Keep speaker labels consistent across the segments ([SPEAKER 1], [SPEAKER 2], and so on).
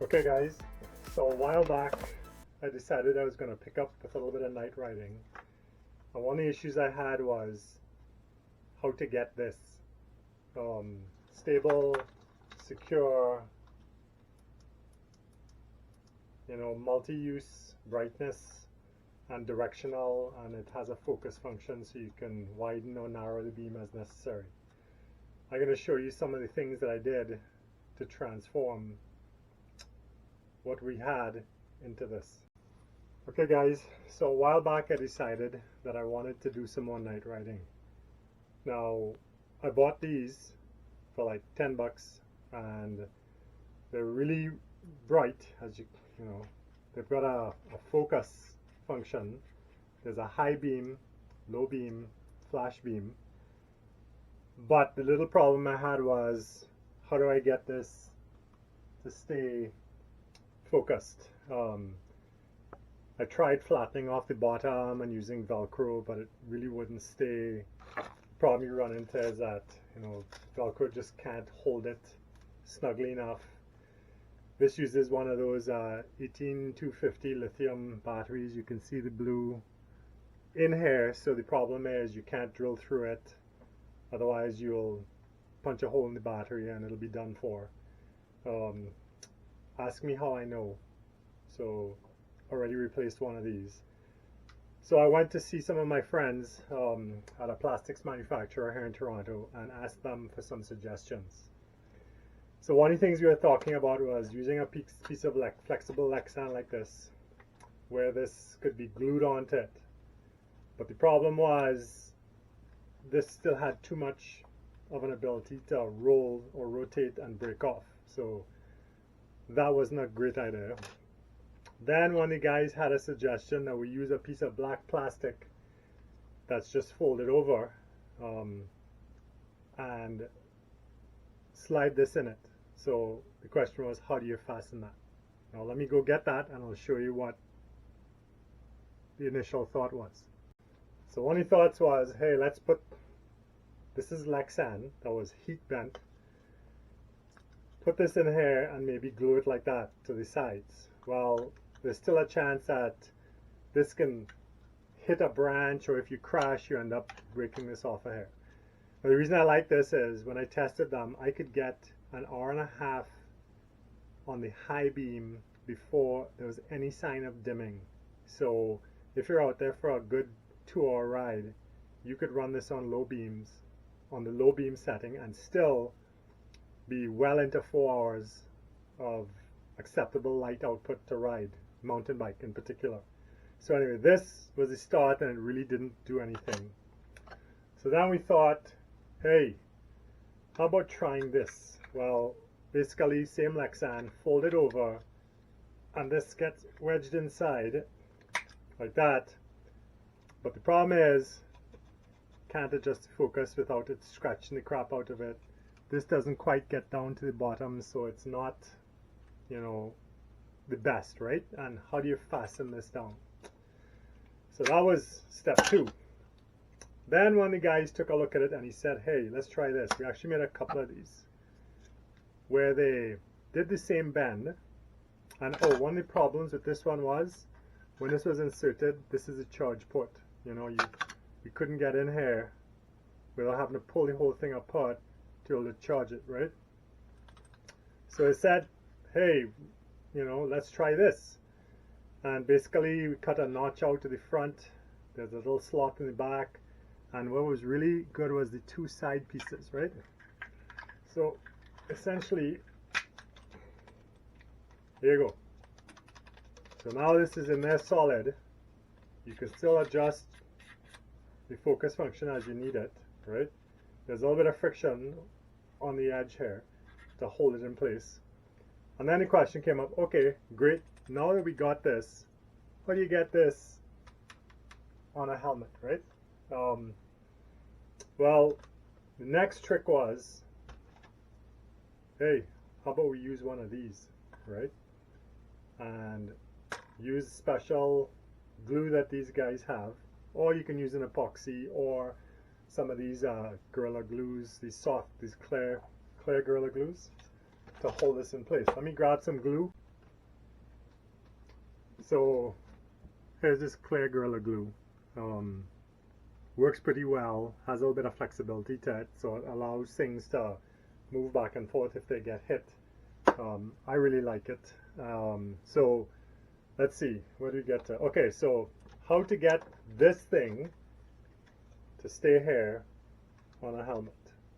[SPEAKER 1] Okay guys, so a while back I decided I was going to pick up with a little bit of night riding, and one of the issues I had was how to get this stable, secure, multi-use brightness and directional, and it has a focus function so you can widen or narrow the beam as necessary. I'm going to show you some of the things that I did to transform what we had into this. Okay guys, so a while back I decided that I wanted to do some more night riding. Now I bought these for like 10 bucks and they're really bright, as you know. They've got a focus function. There's a high beam, low beam, flash beam. But the little problem I had was, how do I get this to stay focused? I tried flattening off the bottom and using Velcro, but it really wouldn't stay. The problem you run into is that Velcro just can't hold it snugly enough. This uses one of those 18250 lithium batteries. You can see the blue in here, so the problem is you can't drill through it, otherwise you'll punch a hole in the battery and it'll be done for. Ask me how I know. So already replaced one of these. So I went to see some of my friends at a plastics manufacturer here in Toronto and asked them for some suggestions. So one of the things we were talking about was using a piece of flexible Lexan like this, where this could be glued onto it. But the problem was this still had too much of an ability to roll or rotate and break off. So that wasn't a great idea. Then one of the guys had a suggestion that we use a piece of black plastic that's just folded over and slide this in it. So the question was, how do you fasten that? Now let me go get that and I'll show you what the initial thought was. So one of the thoughts was, hey, let's put, this is Lexan that was heat bent, put this in here and maybe glue it like that to the sides. Well, there's still a chance that this can hit a branch, or if you crash you end up breaking this off of here. Now, the reason I like this is when I tested them, I could get an hour and a half on the high beam before there was any sign of dimming. So if you're out there for a good 2-hour ride, you could run this on low beams, on the low beam setting, and still be well into 4 hours of acceptable light output to ride, mountain bike in particular. So anyway, this was the start and it really didn't do anything. So then we thought, hey, how about trying this? Well, basically same Lexan, fold it over, and this gets wedged inside like that. But the problem is, can't adjust the focus without it scratching the crap out of it. This doesn't quite get down to the bottom, so it's not, the best, right? And how do you fasten this down? So that was step 2. Then one of the guys took a look at it and he said, hey, let's try this. We actually made a couple of these where they did the same bend. And one of the problems with this one was when this was inserted, this is a charge port. You couldn't get in here without having to pull the whole thing apart to be able to charge it, right? So I said, hey, let's try this. And basically we cut a notch out to the front. There's a little slot in the back. And what was really good was the 2 side pieces, right? So essentially, there you go. So now this is in there solid. You can still adjust the focus function as you need it, right? There's a little bit of friction on the edge here to hold it in place. And then the question came up, okay, great, now that we got this, how do you get this on a helmet, right? Well, the next trick was, hey, how about we use one of these, right? And use special glue that these guys have, or you can use an epoxy or some of these Gorilla Glues, these clear Gorilla Glues to hold this in place. Let me grab some glue. So here's this clear Gorilla Glue. Works pretty well, has a little bit of flexibility to it, so it allows things to move back and forth if they get hit. I really like it. So let's see, where do we get to? Okay, so how to get this thing to stay here on a helmet.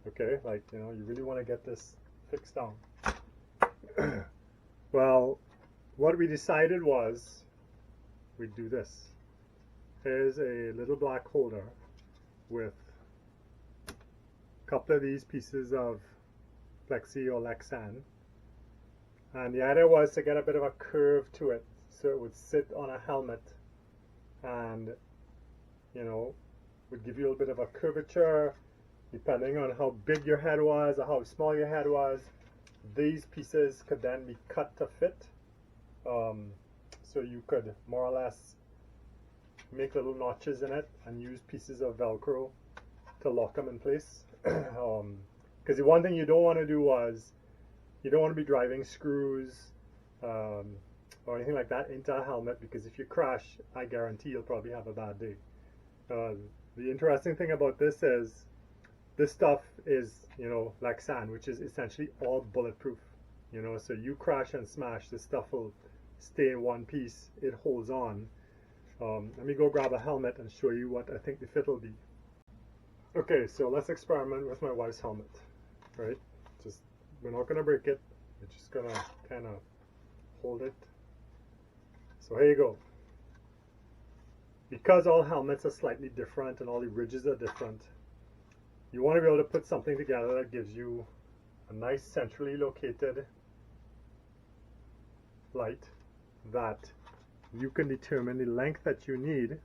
[SPEAKER 1] Okay, like, you know, you really want to get this fixed down. Well, what we decided was we'd do this. Here's a little black holder with a couple of these pieces of plexi or Lexan, and the idea was to get a bit of a curve to it so it would sit on a helmet and, you know, would give you a little bit of a curvature depending on how big your head was or how small your head was. These pieces could then be cut to fit, so you could more or less make little notches in it and use pieces of Velcro to lock them in place. Because the one thing you don't want to do was, you don't want to be driving screws or anything like that into a helmet, because if you crash, I guarantee you'll probably have a bad day. The interesting thing about this is, this stuff is, you know, Lexan, which is essentially all bulletproof. You know, so you crash and smash, this stuff will stay in one piece. It holds on. Let me go grab a helmet and show you what I think the fit will be. Okay, so let's experiment with my wife's helmet. Right? Just, we're not going to break it. We're just going to kind of hold it. So here you go. Because all helmets are slightly different and all the ridges are different, you want to be able to put something together that gives you a nice centrally located light that you can determine the length that you need,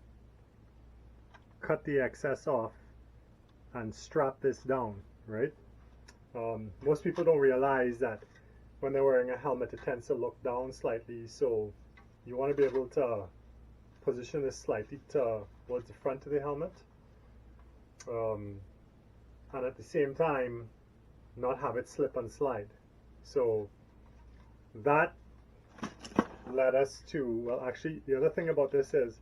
[SPEAKER 1] cut the excess off, and strap this down, right? Most people don't realize that when they're wearing a helmet, it tends to look down slightly, so you want to be able to position this slightly towards the front of the helmet, and at the same time not have it slip and slide. So that led us to, well, actually the other thing about this is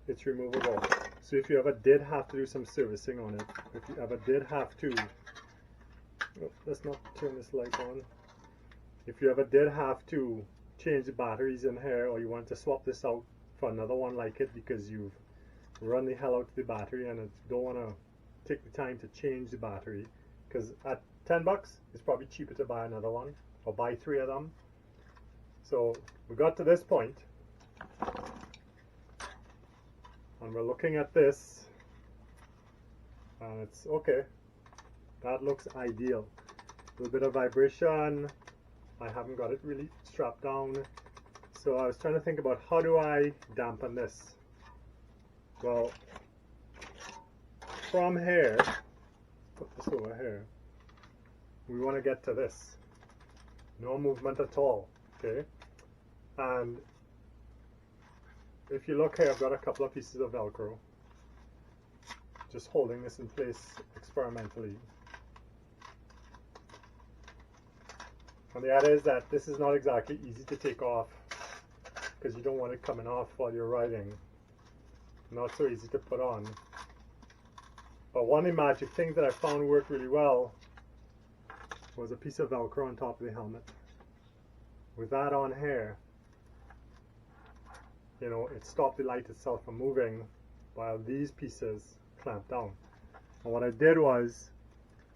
[SPEAKER 1] it's removable. So if you ever did have to do some servicing on it, if you ever did have to, let's not turn this light on. If you ever did have to change the batteries in here, or you want to swap this out for another one like it because you've run the hell out of the battery and don't want to take the time to change the battery, because at $10 it's probably cheaper to buy another one or buy 3 of them. So we got to this point and we're looking at this and it's okay, that looks ideal. A little bit of vibration, I haven't got it really strapped down, so I was trying to think about how do I dampen this. Well, from here, put this over here, we want to get to this, no movement at all, okay? And if you look here, I've got a couple of pieces of Velcro just holding this in place experimentally. And the idea is that this is not exactly easy to take off because you don't want it coming off while you're riding. Not so easy to put on. But one of the magic things that I found worked really well was a piece of Velcro on top of the helmet. With that on here, you know, it stopped the light itself from moving while these pieces clamped down. And what I did was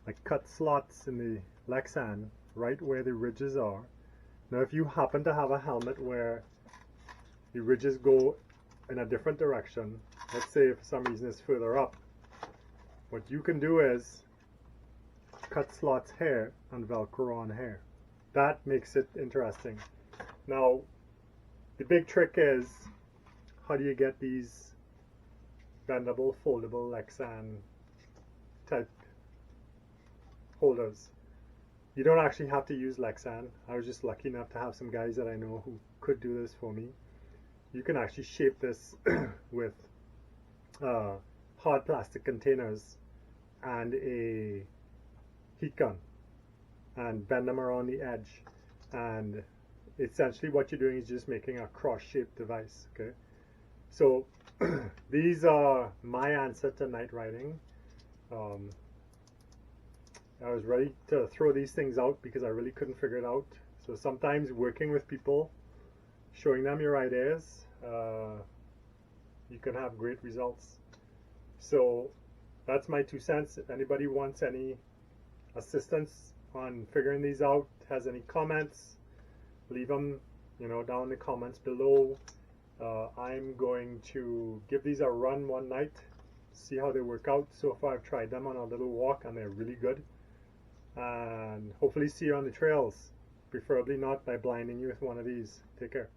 [SPEAKER 1] I cut slots in the Lexan right where the ridges are. Now if you happen to have a helmet where the ridges go in a different direction, let's say for some reason it's further up, what you can do is cut slots here and Velcro on here. That makes it interesting. Now the big trick is, how do you get these bendable, foldable Lexan type holders? You don't actually have to use Lexan. I was just lucky enough to have some guys that I know who could do this for me. You can actually shape this with hard plastic containers and a heat gun and bend them around the edge, and essentially what you're doing is just making a cross-shaped device. Okay, so these are my answer to night riding. I was ready to throw these things out because I really couldn't figure it out. So sometimes working with people, showing them your ideas, you can have great results. So that's my 2 cents. If anybody wants any assistance on figuring these out, has any comments, leave them, down in the comments below. I'm going to give these a run one night, see how they work out. So far I've tried them on a little walk and they're really good. And hopefully see you on the trails, preferably not by blinding you with one of these. Take care.